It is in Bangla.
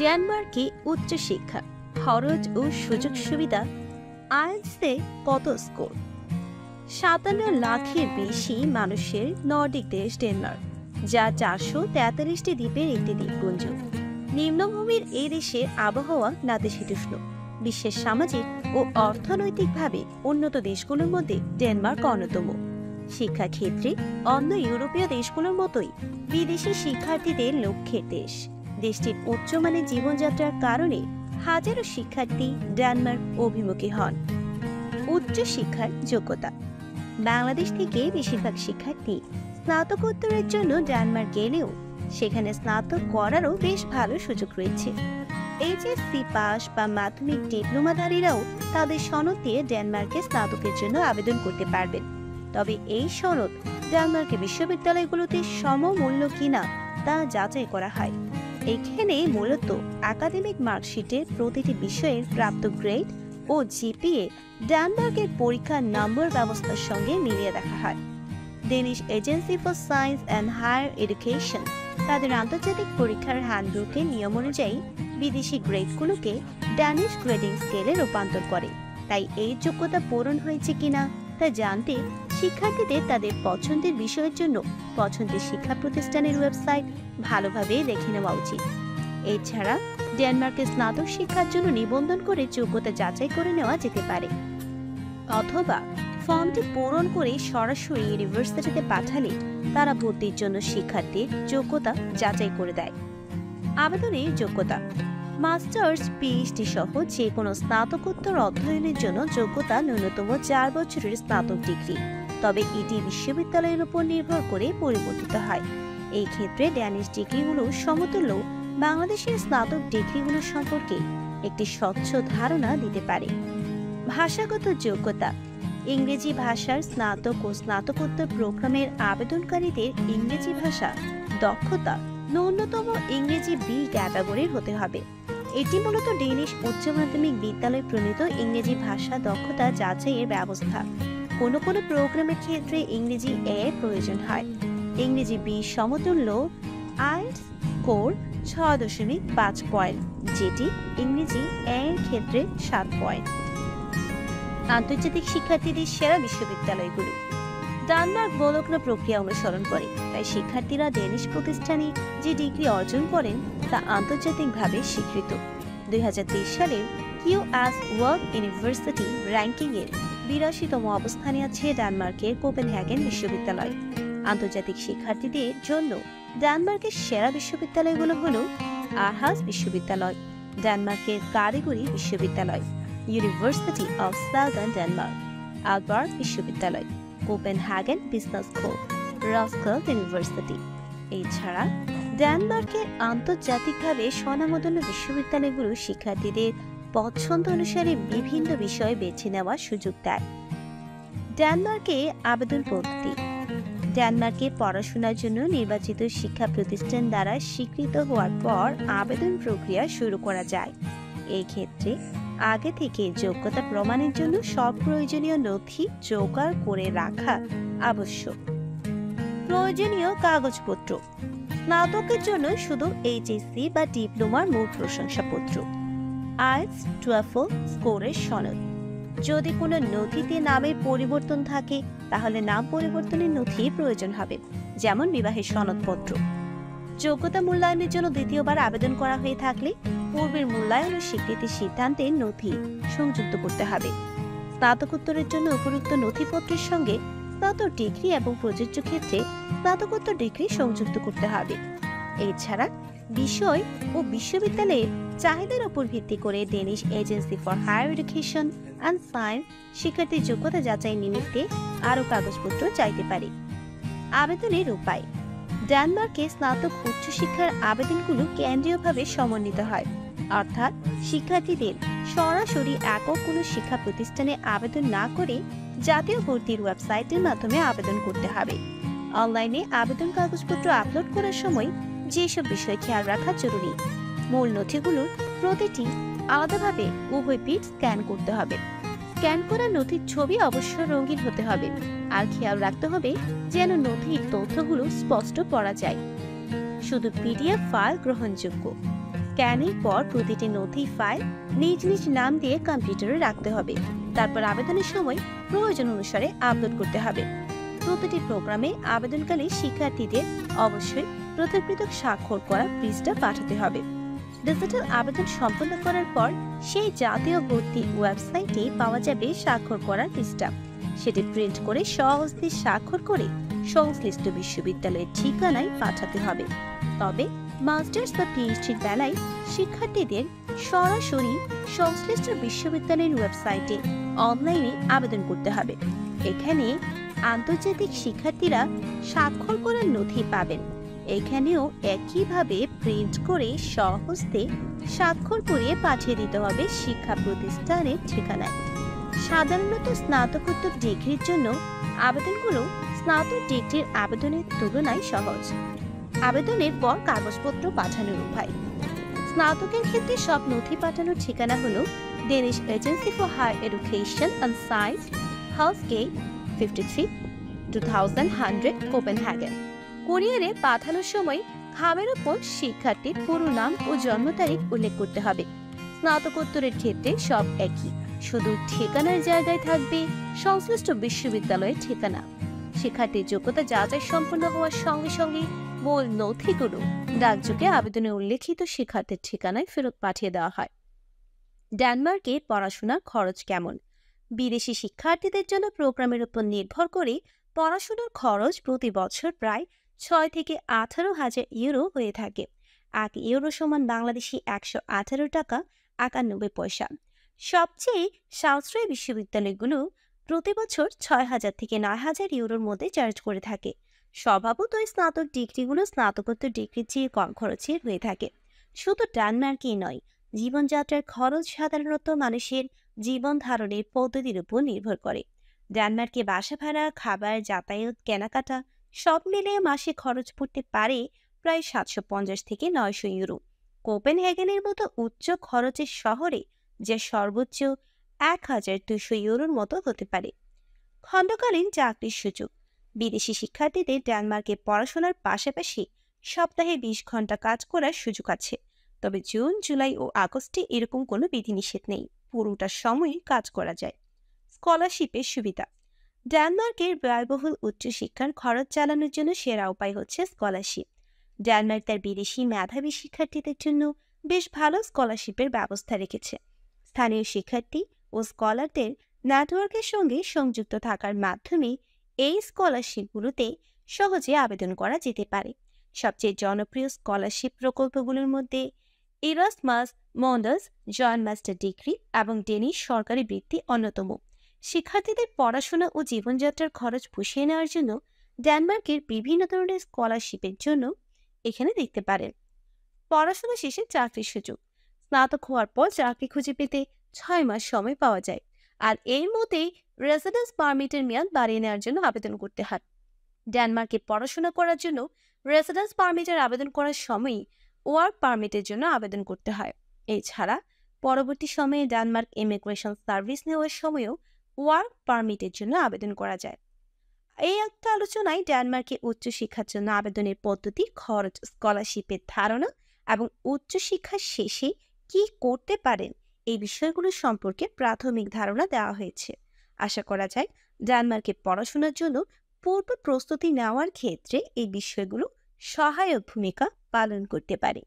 ডেনমার্কে উচ্চশিক্ষা, খরচ ও সুযোগ সুবিধা। আইএলটিএসে কত স্কোর? ৫৭ লাখের বেশি মানুষের নর্ডিক দেশ ডেনমার্ক, যা ৪৪৩টি দ্বীপের একটি দ্বীপপুঞ্জ। নিম্নভূমির এই দেশের আবহাওয়া নাতিশীতোষ্ণ। বিশ্বের সামাজিক ও অর্থনৈতিকভাবে উন্নত দেশগুলোর মধ্যে ডেনমার্ক অন্যতম। শিক্ষাক্ষেত্রে অন্য ইউরোপীয় দেশগুলোর মতোই বিদেশি শিক্ষার্থীদের লক্ষ্যের দেশ। দেশটির উচ্চমানের জীবনযাত্রার কারণে হাজারো শিক্ষার্থী ডেনমার্ক অভিমুখী হন। উচ্চশিক্ষার যোগ্যতা। বাংলাদেশ থেকে বেশিরভাগ শিক্ষার্থী স্নাতকোত্তরের জন্য ডেনমার্ক গেলেও সেখানে স্নাতক করারও বেশ ভালো সুযোগ রয়েছে। এইচএসসি পাস বা মাধ্যমিক ডিপ্লোমাধারীরাও তাদের সনদ দিয়ে ডেনমার্কে স্নাতকের জন্য আবেদন করতে পারবেন। তবে এই সনদ ডেনমার্কের বিশ্ববিদ্যালয়গুলোতে সমমূল্য কিনা তা যাচাই করা হয়। এখানে মূলত একাডেমিক মার্কশিটের প্রতিটি বিষয়ের প্রাপ্ত গ্রেড ও জিপিএ ডেনমার্কের পরীক্ষার নম্বর ব্যবস্থার সঙ্গে মিলিয়ে দেখা হয়। Danish agency for science and higher education তাদের আন্তর্জাতিক পরীক্ষার হ্যান্ডবুকের নিয়ম অনুযায়ী বিদেশি গ্রেডগুলোকে ড্যানিশ গ্রেডিং স্কেলে রূপান্তর করে। তাই এই যোগ্যতা পূরণ হয়েছে কিনা তা জানতে শিক্ষার্থীদের তাদের পছন্দের বিষয়ের জন্য পছন্দের শিক্ষা প্রতিষ্ঠানের ওয়েবসাইট ভালোভাবে দেখে নেওয়া উচিত। এছাড়া ডেনমার্কের স্নাতক শিক্ষার জন্য নিবন্ধন করে যোগ্যতা যাচাই করে নেওয়া যেতে পারে, অথবা ফর্মটি পূরণ করে সরাসরি ইউনিভার্সিটিতে পাঠালে তারা ভর্তির জন্য শিক্ষার্থীর যোগ্যতা যাচাই করে দেয়। আবেদনের যোগ্যতা। মাস্টার্স, পিএইচডি সহ যে কোনো স্নাতকোত্তর অধ্যয়নের জন্য যোগ্যতা ন্যূনতম ৪ বছরের স্নাতক ডিগ্রি, তবে এটি বিশ্ববিদ্যালয়ের উপর নির্ভর করে পরিবর্তিত হয়। এই ক্ষেত্রে ড্যানিশ ডিগ্রিগুলো সমতুল্য বাংলাদেশের স্নাতক ডিগ্রিগুলো সম্পর্কে একটি স্বচ্ছ ধারণা দিতে পারে। ভাষাগত যোগ্যতা। ইংরেজি ভাষার স্নাতক ও স্নাতকোত্তর প্রোগ্রামের আবেদনকারীদের ইংরেজি ভাষা দক্ষতা ন্যূনতম ইংরেজি বি ক্যাটাগরির হতে হবে। এটি মূলত ডেনিশ উচ্চ মাধ্যমিক বিদ্যালয় প্রণীত ইংরেজি ভাষা দক্ষতা যাচাইয়ের ব্যবস্থা। কোনো কোনো প্রোগ্রামের ক্ষেত্রে ইংরেজি এ প্রয়োজন হয়। ইংরেজি বি সমতুল্য আইএলটিএস স্কোর ৬.৫ পয়েন্ট, যেটি ইংরেজি এ এর ক্ষেত্রে ৭ পয়েন্ট। আন্তর্জাতিক শিক্ষার্থীদের সেরা বিশ্ববিদ্যালয়গুলো। ডেনমার্ক বোলগ্না প্রক্রিয়া অনুসরণ করে, তাই শিক্ষার্থীরা ডেনিশ প্রতিষ্ঠানে যে ডিগ্রি অর্জন করেন তা আন্তর্জাতিকভাবে স্বীকৃত। ২০২৩ সালের কিউএস ওয়ার্ল্ড ইউনিভার্সিটি র্যাঙ্কিংয়ের ৮২তম অবস্থানে আছে ডেনমার্কের কোপেনহেগেন বিশ্ববিদ্যালয়। আন্তর্জাতিক শিক্ষার্থীদের জন্য ডেনমার্কের সেরা বিশ্ববিদ্যালয়গুলো হল আরহাস বিশ্ববিদ্যালয়, ডেনমার্কের কারিগরি বিশ্ববিদ্যালয়, university of southern Denmark, Albert বিশ্ববিদ্যালয়, কোপেনহেগেন বিজনেস স্কুল, রস্কল্ড ইউনিভার্সিটি। এছাড়া ডেনমার্কের আন্তর্জাতিকভাবে স্বনামধন্য বিশ্ববিদ্যালয়গুলো শিক্ষার্থীদের পছন্দ অনুসারে বিভিন্ন বিষয় বেছে নেওয়ার সুযোগ দেয়। ডেনমার্কে আবেদন পদ্ধতি। ডেনমার্কে পড়াশোনার জন্য নির্বাচিত শিক্ষা প্রতিষ্ঠান দ্বারা স্বীকৃত হওয়ার পর আবেদন প্রক্রিয়া শুরু করা যায়। এই ক্ষেত্রে আগে থেকে যোগ্যতা প্রমাণের জন্য সব প্রয়োজনীয় নথি জোগাড় করে রাখা আবশ্যক। প্রয়োজনীয় কাগজপত্র। স্নাতকের জন্য শুধু এইচএসসি বা ডিপ্লোমার মূল প্রশংসাপত্র, আইএলটিএস TOEFL স্কোরের সনদ। যদি কোনো নথিতে নামের পরিবর্তন থাকে তাহলে নাম পরিবর্তনের নথি প্রয়োজন হবে, যেমন বিবাহের সনদপত্র। যোগ্যতা মূল্যায়নের জন্য দ্বিতীয়বার আবেদন করা হয়ে থাকলে পূর্বের মূল্যায়ন ও স্বীকৃতির সিদ্ধান্তের নথি সংযুক্ত করতে হবে। স্নাতকোত্তরের জন্য উপযুক্ত নথিপত্রের সঙ্গে স্নাতক ডিগ্রি এবং প্রযোজ্য ক্ষেত্রে স্নাতকোত্তর ডিগ্রি সংযুক্ত করতে হবে। এছাড়া বিষয় ও বিশ্ববিদ্যালয়ের চাহিদার উপর ভিত্তি করে Danish agency for higher education and science শিক্ষার্থীর যোগ্যতা যাচাই নিমিত্তে আরও কাগজপত্র চাইতে পারে। আবেদনের উপায়। ডেনমার্কে স্নাতক উচ্চশিক্ষার আবেদনগুলো কেন্দ্রীয়ভাবে সমন্বিত হয়, অর্থাৎ শিক্ষার্থীদের সরাসরি একক কোনো শিক্ষা প্রতিষ্ঠানে আবেদন না করে জাতীয় ভর্তির ওয়েবসাইটের মাধ্যমে আবেদন করতে হবে। অনলাইনে আবেদন কাগজপত্র আপলোড করার সময় যেসব বিষয় খেয়াল রাখা জরুরি। মূল নথিগুলোর প্রতিটি আলাদাভাবে উভয় পিঠ স্ক্যান করতে হবে। স্ক্যান করা নথির ছবি অবশ্য রঙিন হতে হবে, আর খেয়াল রাখতে হবে যেন নথির তথ্যগুলো স্পষ্ট পড়া যায়। শুধু পিডিএফ ফাইল গ্রহণযোগ্য। স্ক্যানের পর প্রতিটি নথি ফাইল নিজ নিজ নাম দিয়ে কম্পিউটারে রাখতে হবে। তারপর আবেদনের সময় প্রয়োজন অনুসারে আপলোড করতে হবে। প্রতিটি প্রোগ্রামে আবেদনকালে শিক্ষার্থীদের অবশ্যই পৃথক পৃথক স্বাক্ষর করা পৃষ্ঠা পাঠাতে হবে। ডিজিটাল আবেদন সম্পন্ন করার পর সেই জাতীয় ভর্তি ওয়েবসাইটে পাওয়া যাবে স্বাক্ষর করার পৃষ্ঠা। সেটি প্রিন্ট করে সহজে স্বাক্ষর করে সংশ্লিষ্ট বিশ্ববিদ্যালয়ের ঠিকানায় পাঠাতে হবে। তবে মাস্টার্স বা পিএইচডির বেলায় শিক্ষার্থীদের সরাসরি সংশ্লিষ্ট বিশ্ববিদ্যালয়ের ওয়েবসাইটে অনলাইনে আবেদন করতে হবে। এখানে আন্তর্জাতিক শিক্ষার্থীরা স্বাক্ষর করার নথি পাবেন। এখানেও একইভাবে প্রিন্ট করে সহজে স্বাক্ষর করিয়ে পাঠিয়ে দিতে হবে শিক্ষা প্রতিষ্ঠানের ঠিকানায়। সাধারণত স্নাতকোত্তর ডিগ্রির জন্য আবেদনগুলো স্নাতক ডিগ্রির আবেদনের তুলনায় সহজ। আবেদনের পর কাগজপত্র পাঠানোর উপায়। স্নাতকের ক্ষেত্রে সব নথি পাঠানোর ঠিকানা হলো Danish agency for higher education on site, হাউসগেট 53, 2100 কোপেনহেগেন। কুরিয়ারে পাঠানোর সময় খামের উপর শিক্ষার্থীর পুরো নাম ও জন্ম তারিখ উল্লেখ করতে হবে। স্নাতকোত্তরের ক্ষেত্রে সব একই, শুধু ঠিকানার জায়গায় থাকবে সংশ্লিষ্ট বিশ্ববিদ্যালয়ের ঠিকানা। শিক্ষার্থীর যোগ্যতা যাচাই সম্পন্ন হওয়ার সঙ্গে সঙ্গে মূল নথিগুলো ডাকযোগে আবেদনে উল্লেখিত শিক্ষার্থীর ঠিকানায় ফেরত পাঠিয়ে দেওয়া হয়। ডেনমার্কে পড়াশোনার খরচ কেমন? বিদেশি শিক্ষার্থীদের জন্য প্রোগ্রামের উপর নির্ভর করে পড়াশোনার খরচ প্রতি বছর প্রায় 6 থেকে 18,000 ইউরো হয়ে থাকে। 1 ইউরো সমান বাংলাদেশি 118 টাকা 91 পয়সা। সবচেয়ে সাশ্রয়ী বিশ্ববিদ্যালয়গুলো প্রতি বছর 6,000 থেকে 9,000 ইউরোর মধ্যে চার্জ করে থাকে। স্বভাবতই স্নাতক ডিগ্রিগুলো স্নাতকোত্তর ডিগ্রির চেয়ে কম খরচের হয়ে থাকে। শুধু ডেনমার্কেই নয়, জীবনযাত্রার খরচ সাধারণত মানুষের জীবন ধারণের পদ্ধতির উপর নির্ভর করে। ডেনমার্কে বাসা ভাড়া, খাবার, যাতায়াত, কেনাকাটা সব মিলিয়ে মাসে খরচ পড়তে পারে প্রায় 750 থেকে 900 ইউরো। কোপেনহেগেনের মতো উচ্চ খরচের শহরে যা সর্বোচ্চ 1,200 ইউরোর মতো হতে পারে। খণ্ডকালীন চাকরির সুযোগ। বিদেশি শিক্ষার্থীদের ডেনমার্কে পড়াশোনার পাশাপাশি সপ্তাহে 20 ঘন্টা কাজ করার সুযোগ আছে। তবে জুন, জুলাই ও আগস্টে এরকম কোনো বিধিনিষেধ নেই, পুরোটা সময় কাজ করা যায়। স্কলারশিপের সুবিধা। ডেনমার্কের ব্যয়বহুল উচ্চশিক্ষার খরচ চালানোর জন্য সেরা উপায় হচ্ছে স্কলারশিপ। ডেনমার্ক তার বিদেশি মেধাবী শিক্ষার্থীদের জন্য বেশ ভালো স্কলারশিপের ব্যবস্থা রেখেছে। স্থানীয় শিক্ষার্থী ও স্কলারদের নেটওয়ার্কের সঙ্গে সংযুক্ত থাকার মাধ্যমে এই স্কলারশিপগুলোতে সহজে আবেদন করা যেতে পারে। সবচেয়ে জনপ্রিয় স্কলারশিপ প্রকল্পগুলোর মধ্যে ইরাসমাস মন্ডাস, জয়েন্ট মাস্টার ডিগ্রি এবং ডেনিশ সরকারি বৃত্তি অন্যতম। শিক্ষার্থীদের পড়াশোনা ও জীবনযাত্রার খরচ পুষিয়ে নেওয়ার জন্য ডেনমার্কের বিভিন্ন ধরনের স্কলারশিপের জন্য এখানে দেখতে পারেন। পড়াশোনা শেষে চাকরির সুযোগ। স্নাতক হওয়ার পর চাকরি খুঁজে পেতে 6 মাস সময় পাওয়া যায়, আর এর মধ্যেই রেসিডেন্স পারমিটের মেয়াদ বাড়িয়ে নেওয়ার জন্য আবেদন করতে হয়। ডেনমার্কে পড়াশোনা করার জন্য রেসিডেন্স পারমিটের আবেদন করার সময়ই ওয়ার্ক পারমিটের জন্য আবেদন করতে হয়। এছাড়া পরবর্তী সময়ে ডেনমার্ক ইমিগ্রেশন সার্ভিস নেওয়ার সময়ও ওয়ার্ক পারমিটের জন্য আবেদন করা যায়। এই একটা আলোচনায় ডেনমার্কে উচ্চশিক্ষার জন্য আবেদনের পদ্ধতি, খরচ, স্কলারশিপের ধারণা এবং উচ্চশিক্ষা শেষে কি করতে পারেন এই বিষয়গুলো সম্পর্কে প্রাথমিক ধারণা দেওয়া হয়েছে। আশা করা যায় ডেনমার্কে পড়াশোনার জন্য পূর্ব প্রস্তুতি নেওয়ার ক্ষেত্রে এই বিষয়গুলো সহায়ক ভূমিকা পালন করতে পারে।